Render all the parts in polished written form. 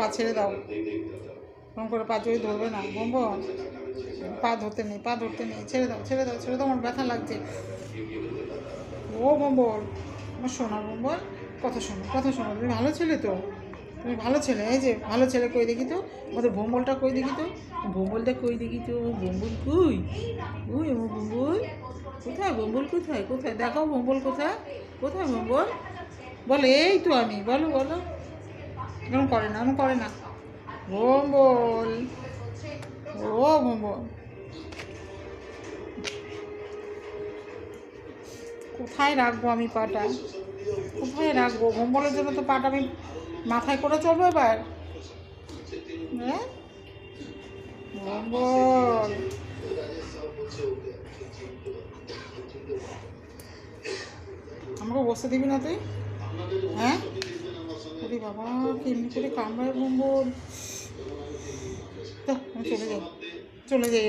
পা ছেড়ে দাও, এরকম করে পা জড়িয়ে ধরবে না ভম্বল, পা ধরতে নেই, পা ধরতে নেই, ছেড়ে দাও ছেড়ে দাও ছেড়ে দাও, আমার ব্যথা লাগছে। ও ভম্বল, আমার শোনা ভম্বল, কথা শোনো কথা শোনো, তুমি ভালো ছেলে তো, তুমি ভালো ছেলে। এই যে ভালো ছেলে কই দেখি তো, আমাদের ভম্বলটা কই দেখি তো, ভম্বলটা কই দেখি তো, ভম্বল কই, ওই আমার ভম্বল কোথায়, ভম্বল কোথায়, কোথায় দেখাও ভম্বল কোথায়, কোথায় ভম্বল, বলো এই তো আমি, বলো বলো, এরকম করে না, এরকম করে না ভম্বল, ও ভম্বল, কোথায় রাখবো আমি পাটা, কোথায় রাখবো, ভম্বলের জন্য তো পাটা আমি মাথায় করে চলবো এবার, হ্যাঁ ভম্বল, আমাকে বসতে দিবি না তুই, হ্যাঁ ওরে বাবা কেমনি করে কামড়ায় ভম্বল, আমি চলে যাই, চলে যাই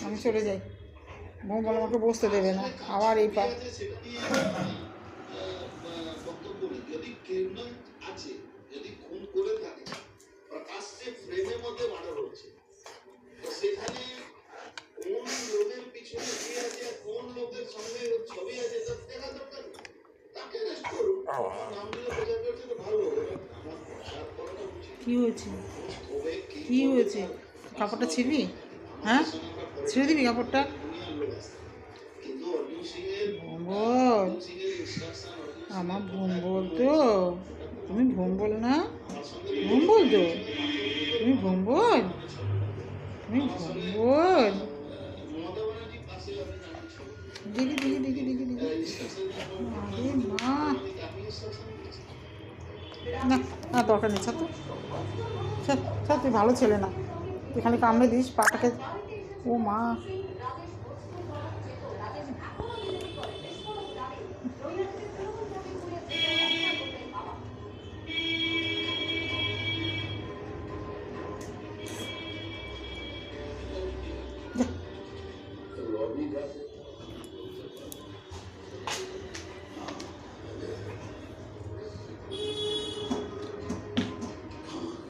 আমি চলে যাই, ভম্বল আমাকে বসতে দেবে না, আবার এই পা, কী হয়েছে, কী হয়েছে, কাপড়টা ছিঁড়বি, হ্যাঁ ছিঁড়ে দিবি কাপড়টা, ভম্বল, আমার ভম্বল তো, তুমি ভম্বল না, ভম্বল তো, তুমি ভম্বল, তুমি ভম্বল, দেখি দেখি দেখি দেখি দেখি, আরে মা, না না দরকার নেই, ছাড় তো, ছাড় ছাড়, তুই ভালো ছেলে না, তুই খালি কামড়ে দিস পাটাকে, ও মা।